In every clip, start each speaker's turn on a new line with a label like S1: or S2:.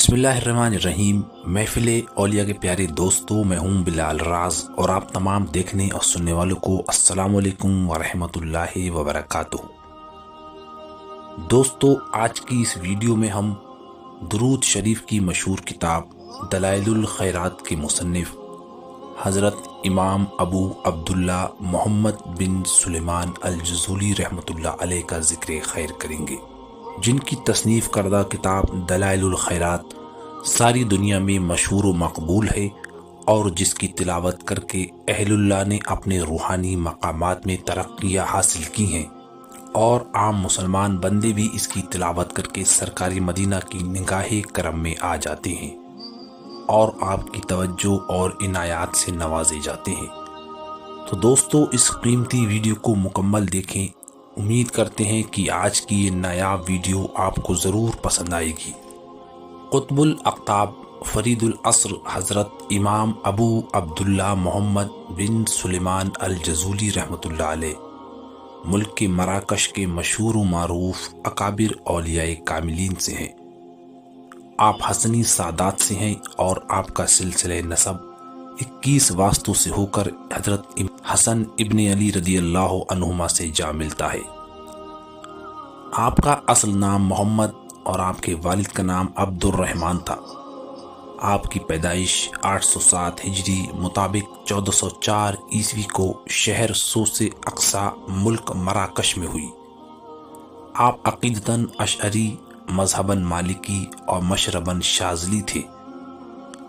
S1: بسم اللہ الرحمن الرحیم۔ محفل اولیاء کے پیارے دوستوں، میں ہوں بلال راز اور آپ تمام دیکھنے اور سننے والوں کو السلام علیکم ورحمۃ اللہ وبرکاتہ۔ دوستو، آج کی اس ویڈیو میں ہم درود شریف کی مشہور کتاب دلائل الخیرات کے مصنف حضرت امام ابو عبداللہ محمد بن سلیمان الجزولی رحمۃ اللہ علیہ کا ذکر خیر کریں گے، جن کی تصنیف کردہ کتاب دلائل الخیرات ساری دنیا میں مشہور و مقبول ہے اور جس کی تلاوت کر کے اہل اللہ نے اپنے روحانی مقامات میں ترقیاں حاصل کی ہیں، اور عام مسلمان بندے بھی اس کی تلاوت کر کے سرکار مدینہ کی نگاہ کرم میں آ جاتے ہیں اور آپ کی توجہ اور عنایات سے نوازے جاتے ہیں۔ تو دوستو، اس قیمتی ویڈیو کو مکمل دیکھیں۔ امید کرتے ہیں کہ آج کی یہ نایاب ویڈیو آپ کو ضرور پسند آئے گی۔ قطب الاقطاب فرید العصر حضرت امام ابو عبداللہ محمد بن سلیمان الجزولی رحمۃ اللہ علیہ ملک کے مراکش کے مشہور و معروف اکابر اولیاء کاملین سے ہیں۔ آپ حسنی سادات سے ہیں اور آپ کا سلسلہ نسب 21 واسطوں سے ہو کر حضرت حسن ابن علی رضی اللہ عنہما سے جا ملتا ہے۔ آپ کا اصل نام محمد اور آپ کے والد کا نام عبد الرحمن تھا۔ آپ کی پیدائش 807 ہجری مطابق 1404 عیسوی کو شہر سوس اقصی ملک مراکش میں ہوئی۔ آپ عقیدتاً اشعری، مذہباً مالکی اور مشرباً شاذلی تھے۔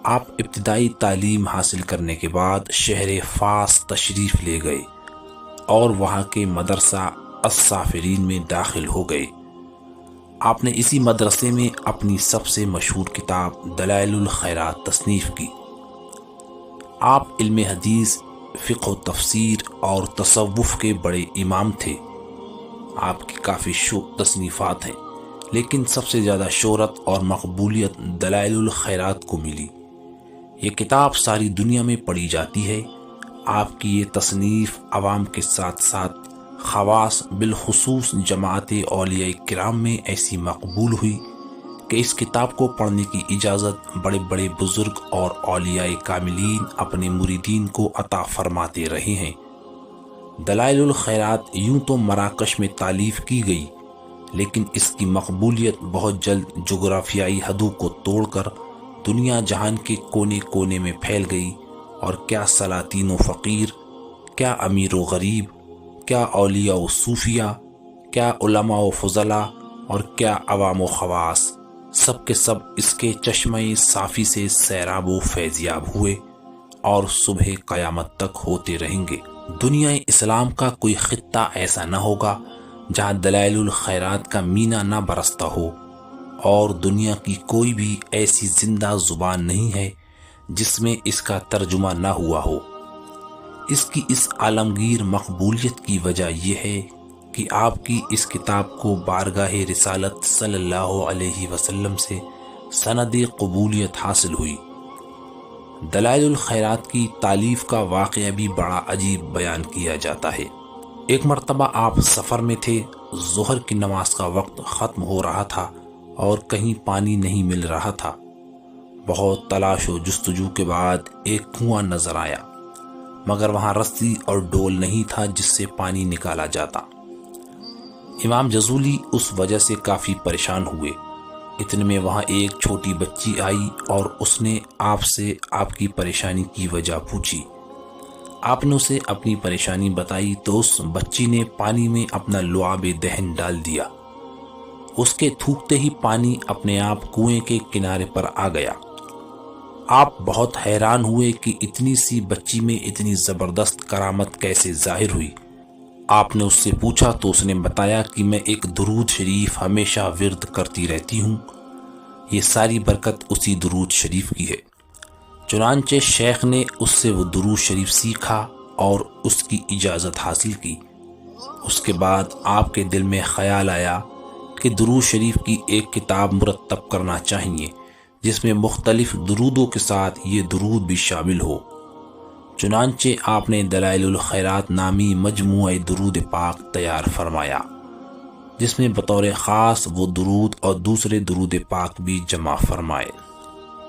S1: آپ ابتدائی تعلیم حاصل کرنے کے بعد شہر فاس تشریف لے گئے اور وہاں کے مدرسہ السافرین میں داخل ہو گئے۔ آپ نے اسی مدرسے میں اپنی سب سے مشہور کتاب دلائل الخیرات تصنیف کی۔ آپ علم حدیث، فقہ و تفسیر اور تصوف کے بڑے امام تھے۔ آپ کی کافی تصنیفات ہیں، لیکن سب سے زیادہ شہرت اور مقبولیت دلائل الخیرات کو ملی۔ یہ کتاب ساری دنیا میں پڑھی جاتی ہے۔ آپ کی یہ تصنیف عوام کے ساتھ ساتھ خواص بالخصوص جماعت اولیاء کرام میں ایسی مقبول ہوئی کہ اس کتاب کو پڑھنے کی اجازت بڑے بڑے بزرگ اور اولیاء کاملین اپنے مریدین کو عطا فرماتے رہے ہیں۔ دلائل الخیرات یوں تو مراکش میں تالیف کی گئی، لیکن اس کی مقبولیت بہت جلد جغرافیائی حدوں کو توڑ کر دنیا جہان کے کونے کونے میں پھیل گئی، اور کیا سلاطین و فقیر، کیا امیر و غریب، کیا اولیاء و صوفیہ، کیا علماء و فضلاء اور کیا عوام و خواص، سب کے سب اس کے چشمہ صافی سے سیراب و فیضیاب ہوئے اور صبح قیامت تک ہوتے رہیں گے۔ دنیا اسلام کا کوئی خطہ ایسا نہ ہوگا جہاں دلائل الخیرات کا مینا نہ برستا ہو، اور دنیا کی کوئی بھی ایسی زندہ زبان نہیں ہے جس میں اس کا ترجمہ نہ ہوا ہو۔ اس کی اس عالمگیر مقبولیت کی وجہ یہ ہے کہ آپ کی اس کتاب کو بارگاہ رسالت صلی اللہ علیہ وسلم سے سند قبولیت حاصل ہوئی۔ دلائل الخیرات کی تالیف کا واقعہ بھی بڑا عجیب بیان کیا جاتا ہے۔ ایک مرتبہ آپ سفر میں تھے، ظہر کی نماز کا وقت ختم ہو رہا تھا اور کہیں پانی نہیں مل رہا تھا۔ بہت تلاش و جستجو کے بعد ایک کنواں نظر آیا، مگر وہاں رسی اور ڈول نہیں تھا جس سے پانی نکالا جاتا۔ امام جزولی اس وجہ سے کافی پریشان ہوئے۔ اتنے میں وہاں ایک چھوٹی بچی آئی اور اس نے آپ سے آپ کی پریشانی کی وجہ پوچھی۔ آپ نے اسے اپنی پریشانی بتائی تو اس بچی نے پانی میں اپنا لعاب دہن ڈال دیا۔ اس کے تھوکتے ہی پانی اپنے آپ کنویں کے کنارے پر آ گیا۔ آپ بہت حیران ہوئے کہ اتنی سی بچی میں اتنی زبردست کرامت کیسے ظاہر ہوئی۔ آپ نے اس سے پوچھا تو اس نے بتایا کہ میں ایک درود شریف ہمیشہ ورد کرتی رہتی ہوں، یہ ساری برکت اسی درود شریف کی ہے۔ چنانچہ شیخ نے اس سے وہ درود شریف سیکھا اور اس کی اجازت حاصل کی۔ اس کے بعد آپ کے دل میں خیال آیا کہ درود شریف کی ایک کتاب مرتب کرنا چاہیے جس میں مختلف درودوں کے ساتھ یہ درود بھی شامل ہو۔ چنانچہ آپ نے دلائل الخیرات نامی مجموعہ درود پاک تیار فرمایا، جس میں بطور خاص وہ درود اور دوسرے درود پاک بھی جمع فرمائے۔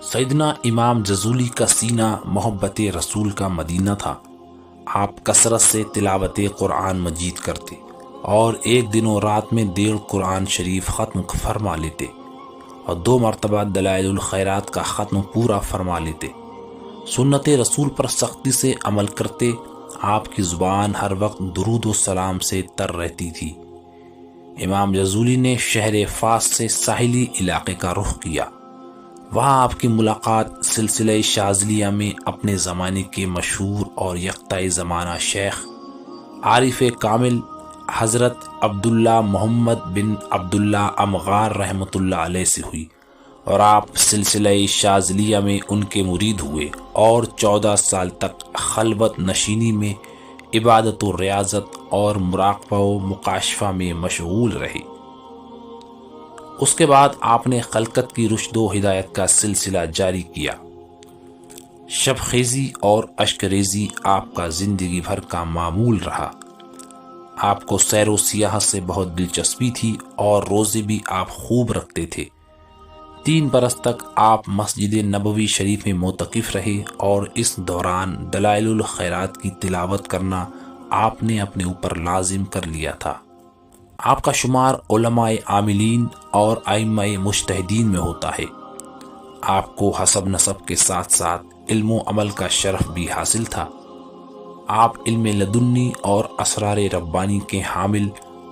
S1: سیدنا امام جزولی کا سینہ محبت رسول کا مدینہ تھا۔ آپ کثرت سے تلاوت قرآن مجید کرتے اور ایک دن و رات میں 1.5 قرآن شریف ختم فرما لیتے اور 2 مرتبہ دلائل الخیرات کا ختم پورا فرما لیتے۔ سنت رسول پر سختی سے عمل کرتے۔ آپ کی زبان ہر وقت درود و سلام سے تر رہتی تھی۔ امام جزولی نے شہر فاس سے ساحلی علاقے کا رخ کیا۔ وہاں آپ کی ملاقات سلسلہ شاذلیہ میں اپنے زمانے کے مشہور اور یکتائے زمانہ شیخ عارف کامل حضرت عبداللہ محمد بن عبداللہ امغار رحمۃ اللہ علیہ سے ہوئی، اور آپ سلسلہ شاذلیہ میں ان کے مرید ہوئے اور 14 سال تک خلوت نشینی میں عبادت و ریاضت اور مراقبہ و مکاشفہ میں مشغول رہے۔ اس کے بعد آپ نے خلقت کی رشد و ہدایت کا سلسلہ جاری کیا۔ شب خیزی اور اشکریزی آپ کا زندگی بھر کا معمول رہا۔ آپ کو سیر و سیاحت سے بہت دلچسپی تھی اور روزے بھی آپ خوب رکھتے تھے۔ 3 برس تک آپ مسجد نبوی شریف میں معتکف رہے اور اس دوران دلائل الخیرات کی تلاوت کرنا آپ نے اپنے اوپر لازم کر لیا تھا۔ آپ کا شمار علماء عاملین اور ائمہ مجتہدین میں ہوتا ہے۔ آپ کو حسب نسب کے ساتھ ساتھ علم و عمل کا شرف بھی حاصل تھا۔ آپ علم لدنی اور اسرار ربانی کے حامل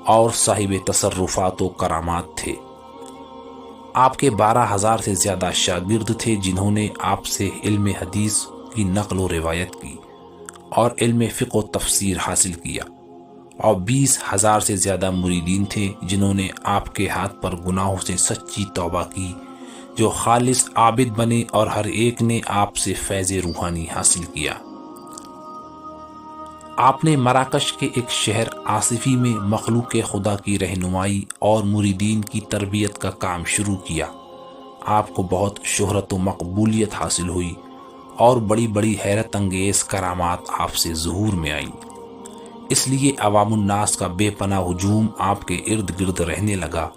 S1: اور صاحب تصرفات و کرامات تھے۔ آپ کے 12,000 سے زیادہ شاگرد تھے جنہوں نے آپ سے علم حدیث کی نقل و روایت کی اور علم فقہ و تفسیر حاصل کیا، اور 20,000 سے زیادہ مریدین تھے جنہوں نے آپ کے ہاتھ پر گناہوں سے سچی توبہ کی، جو خالص عابد بنے اور ہر ایک نے آپ سے فیض روحانی حاصل کیا۔ آپ نے مراکش کے ایک شہر آصفی میں مخلوق خدا کی رہنمائی اور مریدین کی تربیت کا کام شروع کیا۔ آپ کو بہت شہرت و مقبولیت حاصل ہوئی اور بڑی بڑی حیرت انگیز کرامات آپ سے ظہور میں آئیں۔ اس لیے عوام الناس کا بے پناہ ہجوم آپ کے ارد گرد رہنے لگا،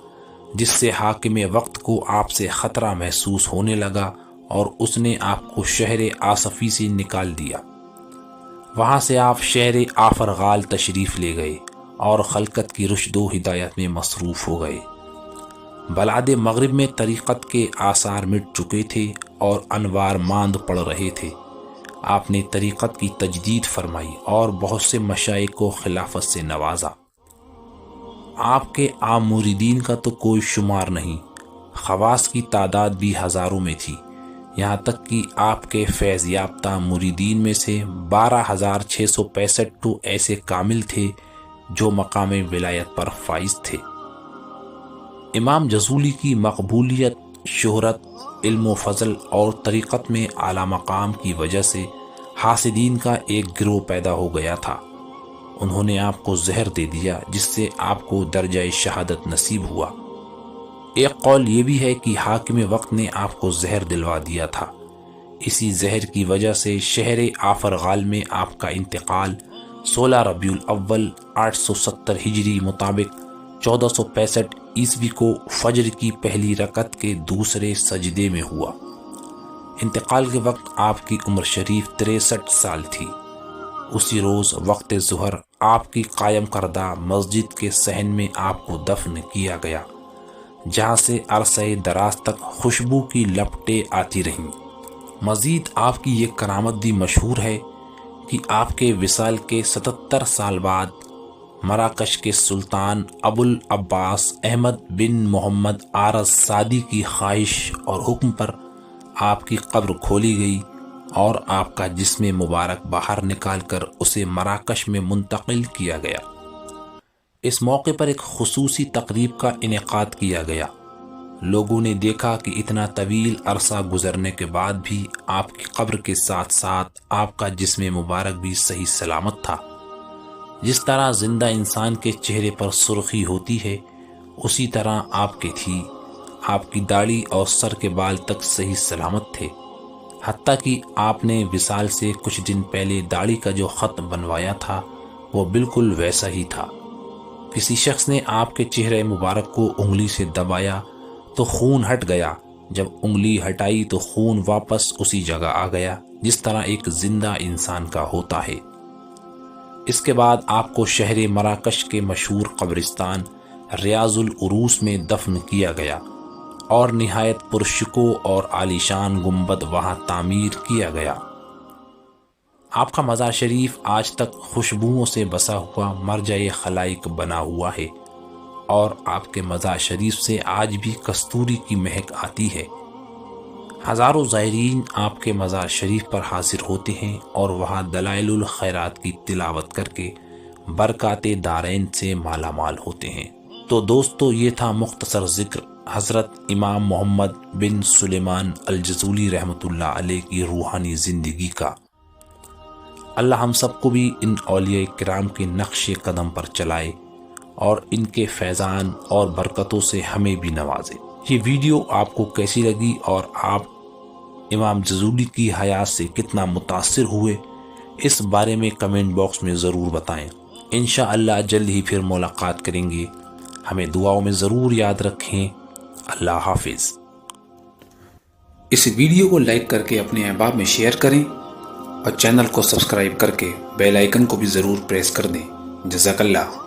S1: جس سے حاکم وقت کو آپ سے خطرہ محسوس ہونے لگا اور اس نے آپ کو شہر آصفی سے نکال دیا۔ وہاں سے آپ شہر آفرغال تشریف لے گئے اور خلقت کی رشد و ہدایت میں مصروف ہو گئے۔ بلاد مغرب میں طریقت کے آثار مٹ چکے تھے اور انوار ماند پڑ رہے تھے۔ آپ نے طریقت کی تجدید فرمائی اور بہت سے مشائخ کو خلافت سے نوازا۔ آپ کے عام مریدین کا تو کوئی شمار نہیں، خواص کی تعداد بھی ہزاروں میں تھی، یہاں تک کہ آپ کے فیض یافتہ مریدین میں سے 12,665 تو ایسے کامل تھے جو مقام ولایت پر فائز تھے۔ امام جزولی کی مقبولیت، شہرت، علم و فضل اور طریقت میں اعلیٰ مقام کی وجہ سے حاسدین کا ایک گروہ پیدا ہو گیا تھا۔ انہوں نے آپ کو زہر دے دیا جس سے آپ کو درجہ شہادت نصیب ہوا۔ ایک قول یہ بھی ہے کہ حاکم وقت نے آپ کو زہر دلوا دیا تھا۔ اسی زہر کی وجہ سے شہر آفرغال میں آپ کا انتقال 16 ربیع الاول 870 ہجری مطابق 1465 عیسوی کو فجر کی پہلی رکعت کے دوسرے سجدے میں ہوا۔ انتقال کے وقت آپ کی عمر شریف 63 سال تھی۔ اسی روز وقت ظہر آپ کی قائم کردہ مسجد کے صحن میں آپ کو دفن کیا گیا، جہاں سے عرصہ دراز تک خوشبو کی لپٹیں آتی رہیں۔ مزید آپ کی یہ کرامت بھی مشہور ہے کہ آپ کے وصال کے 77 سال بعد مراکش کے سلطان ابو العباس احمد بن محمد آرز سادی کی خواہش اور حکم پر آپ کی قبر کھولی گئی اور آپ کا جسم مبارک باہر نکال کر اسے مراکش میں منتقل کیا گیا۔ اس موقع پر ایک خصوصی تقریب کا انعقاد کیا گیا۔ لوگوں نے دیکھا کہ اتنا طویل عرصہ گزرنے کے بعد بھی آپ کی قبر کے ساتھ ساتھ آپ کا جسم مبارک بھی صحیح سلامت تھا۔ جس طرح زندہ انسان کے چہرے پر سرخی ہوتی ہے، اسی طرح آپ کی تھی۔ آپ کی داڑھی اور سر کے بال تک صحیح سلامت تھے، حتیٰ کہ آپ نے وصال سے کچھ دن پہلے داڑھی کا جو خط بنوایا تھا وہ بالکل ویسا ہی تھا۔ کسی شخص نے آپ کے چہرے مبارک کو انگلی سے دبایا تو خون ہٹ گیا جب انگلی ہٹائی تو خون واپس اسی جگہ آ گیا جس طرح ایک زندہ انسان کا ہوتا ہے۔ اس کے بعد آپ کو شہر مراکش کے مشہور قبرستان ریاض العروس میں دفن کیا گیا اور نہایت پرشکوہ اور عالیشان گنبد وہاں تعمیر کیا گیا۔ آپ کا مزار شریف آج تک خوشبوؤں سے بسا ہوا مرجع خلائق بنا ہوا ہے، اور آپ کے مزار شریف سے آج بھی کستوری کی مہک آتی ہے۔ ہزاروں زائرین آپ کے مزار شریف پر حاضر ہوتے ہیں اور وہاں دلائل الخیرات کی تلاوت کر کے برکات دارین سے مالا مال ہوتے ہیں۔ تو دوستو، یہ تھا مختصر ذکر حضرت امام محمد بن سلیمان الجزولی رحمۃ اللہ علیہ کی روحانی زندگی کا۔ اللہ ہم سب کو بھی ان اولیاء کرام کے نقش قدم پر چلائے اور ان کے فیضان اور برکتوں سے ہمیں بھی نوازے۔ یہ ویڈیو آپ کو کیسی لگی اور آپ امام جزولی کی حیات سے کتنا متاثر ہوئے، اس بارے میں کمنٹ باکس میں ضرور بتائیں۔ انشاءاللہ جلد ہی پھر ملاقات کریں گے۔ ہمیں دعاؤں میں ضرور یاد رکھیں۔ اللہ حافظ۔
S2: اس ویڈیو کو لائک کر کے اپنے احباب میں شیئر کریں اور چینل کو سبسکرائب کر کے بیل آئیکن کو بھی ضرور پریس کر دیں۔ جزاک اللہ۔